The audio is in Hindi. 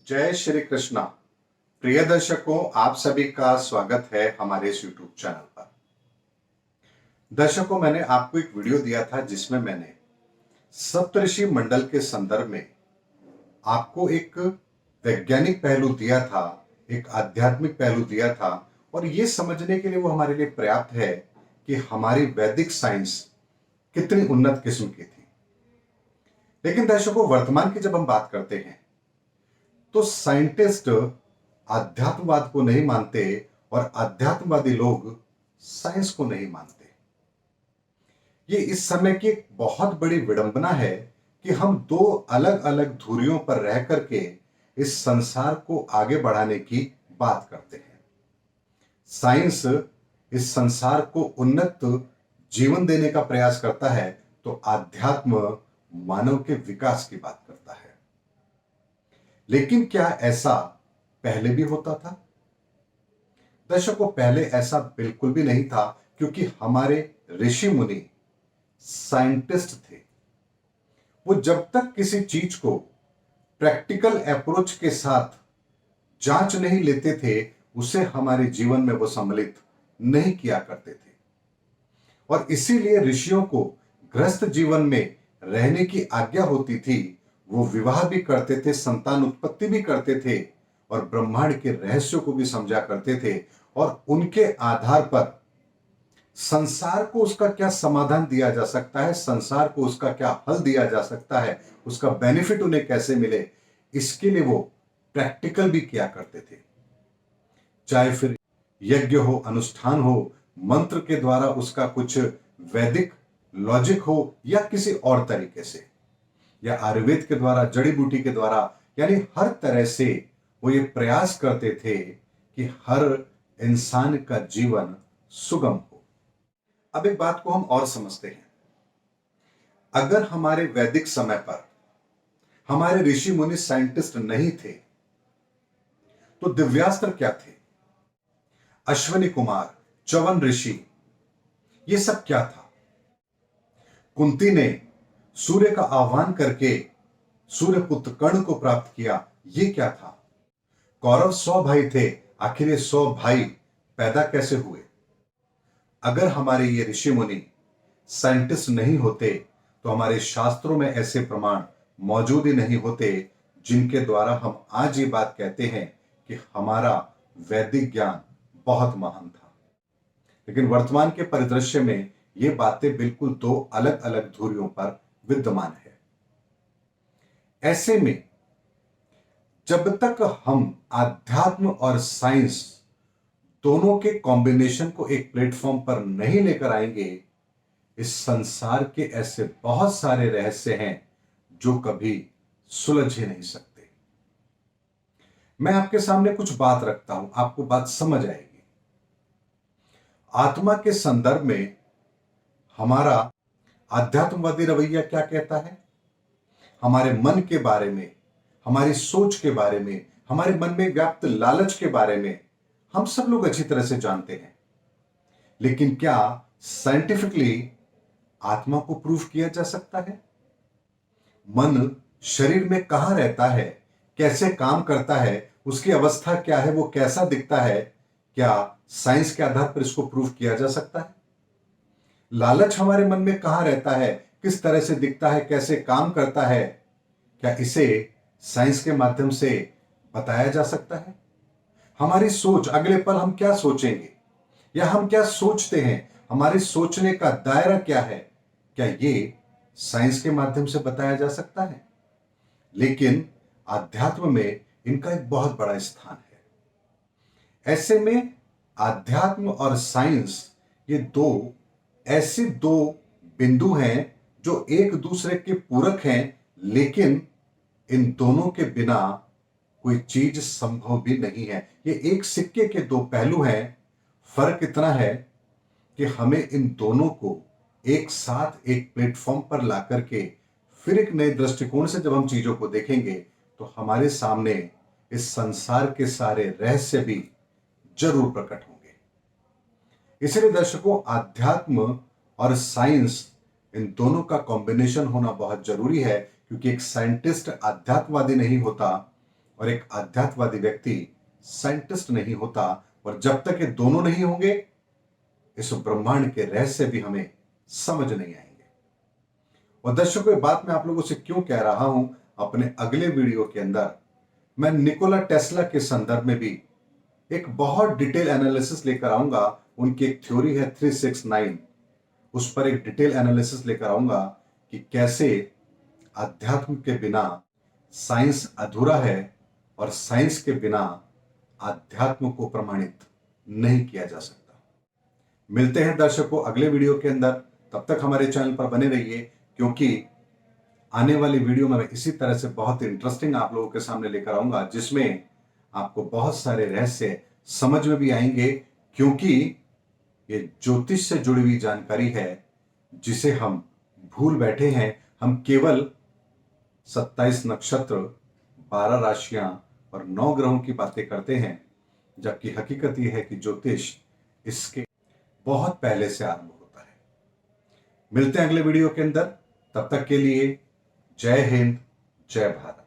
जय श्री कृष्णा। प्रिय दर्शकों, आप सभी का स्वागत है हमारे इस YouTube चैनल पर। दर्शकों, मैंने आपको एक वीडियो दिया था जिसमें मैंने सप्तऋषि मंडल के संदर्भ में आपको एक वैज्ञानिक पहलू दिया था, एक आध्यात्मिक पहलू दिया था, और ये समझने के लिए वो हमारे लिए पर्याप्त है कि हमारी वैदिक साइंस कितनी उन्नत किस्म की थी। लेकिन दर्शकों, वर्तमान की जब हम बात करते हैं तो साइंटिस्ट आध्यात्मवाद को नहीं मानते और आध्यात्मवादी लोग साइंस को नहीं मानते। ये इस समय की एक बहुत बड़ी विडंबना है कि हम दो अलग अलग धुरियों पर रह करके इस संसार को आगे बढ़ाने की बात करते हैं। साइंस इस संसार को उन्नत जीवन देने का प्रयास करता है, तो आध्यात्म मानव के विकास की बात करता है। लेकिन क्या ऐसा पहले भी होता था? दर्शकों, पहले ऐसा बिल्कुल भी नहीं था, क्योंकि हमारे ऋषि मुनि साइंटिस्ट थे। वो जब तक किसी चीज को प्रैक्टिकल अप्रोच के साथ जांच नहीं लेते थे, उसे हमारे जीवन में वो सम्मिलित नहीं किया करते थे। और इसीलिए ऋषियों को गृहस्थ जीवन में रहने की आज्ञा होती थी। वो विवाह भी करते थे, संतान उत्पत्ति भी करते थे, और ब्रह्मांड के रहस्यों को भी समझा करते थे, और उनके आधार पर संसार को उसका क्या समाधान दिया जा सकता है, संसार को उसका क्या हल दिया जा सकता है, उसका बेनिफिट उन्हें कैसे मिले, इसके लिए वो प्रैक्टिकल भी किया करते थे। चाहे फिर यज्ञ हो, अनुष्ठान हो, मंत्र के द्वारा उसका कुछ वैदिक लॉजिक हो, या किसी और तरीके से, या आयुर्वेद के द्वारा, जड़ी बूटी के द्वारा, यानी हर तरह से वो ये प्रयास करते थे कि हर इंसान का जीवन सुगम हो। अब एक बात को हम और समझते हैं। अगर हमारे वैदिक समय पर हमारे ऋषि मुनि साइंटिस्ट नहीं थे, तो दिव्यास्त्र क्या थे? अश्विनी कुमार, च्यवन ऋषि, ये सब क्या था? कुंती ने सूर्य का आह्वान करके सूर्यपुत्र कर्ण को प्राप्त किया, ये क्या था? कौरव 100 भाई थे, आखिर ये 100 भाई पैदा कैसे हुए? अगर हमारे ये ऋषि मुनि साइंटिस्ट नहीं होते, तो हमारे शास्त्रों में ऐसे प्रमाण मौजूद ही नहीं होते जिनके द्वारा हम आज ये बात कहते हैं कि हमारा वैदिक ज्ञान बहुत महान था। लेकिन वर्तमान के परिदृश्य में ये बातें बिल्कुल दो अलग अलग धुरियों पर विद्यमान है। ऐसे में जब तक हम आध्यात्म और साइंस दोनों के कॉम्बिनेशन को एक प्लेटफॉर्म पर नहीं लेकर आएंगे, इस संसार के ऐसे बहुत सारे रहस्य हैं जो कभी सुलझ ही नहीं सकते। मैं आपके सामने कुछ बात रखता हूं, आपको बात समझ आएगी। आत्मा के संदर्भ में हमारा आध्यात्मवादी रवैया क्या कहता है? हमारे मन के बारे में, हमारी सोच के बारे में, हमारे मन में व्याप्त लालच के बारे में हम सब लोग अच्छी तरह से जानते हैं। लेकिन क्या साइंटिफिकली आत्मा को प्रूफ किया जा सकता है? मन शरीर में कहां रहता है, कैसे काम करता है, उसकी अवस्था क्या है, वो कैसा दिखता है, क्या साइंस के आधार पर इसको प्रूफ किया जा सकता है? लालच हमारे मन में कहां रहता है, किस तरह से दिखता है, कैसे काम करता है, क्या इसे साइंस के माध्यम से बताया जा सकता है? हमारी सोच, अगले पल हम क्या सोचेंगे या हम क्या सोचते हैं, हमारे सोचने का दायरा क्या है, क्या ये साइंस के माध्यम से बताया जा सकता है? लेकिन आध्यात्म में इनका एक बहुत बड़ा स्थान है। ऐसे में आध्यात्म और साइंस, ये दो ऐसे दो बिंदु हैं जो एक दूसरे के पूरक हैं, लेकिन इन दोनों के बिना कोई चीज संभव भी नहीं है। ये एक सिक्के के दो पहलू हैं। फर्क इतना है कि हमें इन दोनों को एक साथ एक प्लेटफॉर्म पर ला करके फिर एक नए दृष्टिकोण से जब हम चीजों को देखेंगे, तो हमारे सामने इस संसार के सारे रहस्य भी जरूर प्रकट होंगे। इसलिए दर्शकों, आध्यात्म और साइंस, इन दोनों का कॉम्बिनेशन होना बहुत जरूरी है, क्योंकि एक साइंटिस्ट आध्यात्मवादी नहीं होता और एक आध्यात्मवादी व्यक्ति साइंटिस्ट नहीं होता। और जब तक ये दोनों नहीं होंगे, इस ब्रह्मांड के रहस्य भी हमें समझ नहीं आएंगे। और दर्शकों, ये बात मैं आप लोगों से क्यों कह रहा हूं, अपने अगले वीडियो के अंदर मैं निकोला टेस्ला के संदर्भ में भी एक बहुत डिटेल एनालिसिस लेकर आऊंगा। उनकी एक थ्योरी है 369, उस पर एक डिटेल एनालिसिस लेकर आऊंगा कि कैसे अध्यात्म के बिना साइंस अधूरा है और साइंस के बिना अध्यात्म को प्रमाणित नहीं किया जा सकता। मिलते हैं दर्शकों अगले वीडियो के अंदर। तब तक हमारे चैनल पर बने रहिए, क्योंकि आने वाली वीडियो में मैं इसी तरह से बहुत इंटरेस्टिंग आप लोगों के सामने लेकर आऊंगा, जिसमें आपको बहुत सारे रहस्य समझ में भी आएंगे। क्योंकि ये ज्योतिष से जुड़ी हुई जानकारी है जिसे हम भूल बैठे हैं। हम केवल 27 नक्षत्र, 12 राशियां और 9 ग्रहों की बातें करते हैं, जबकि हकीकत यह है कि ज्योतिष इसके बहुत पहले से आरंभ होता है। मिलते हैं अगले वीडियो के अंदर। तब तक के लिए जय हिंद, जय भारत।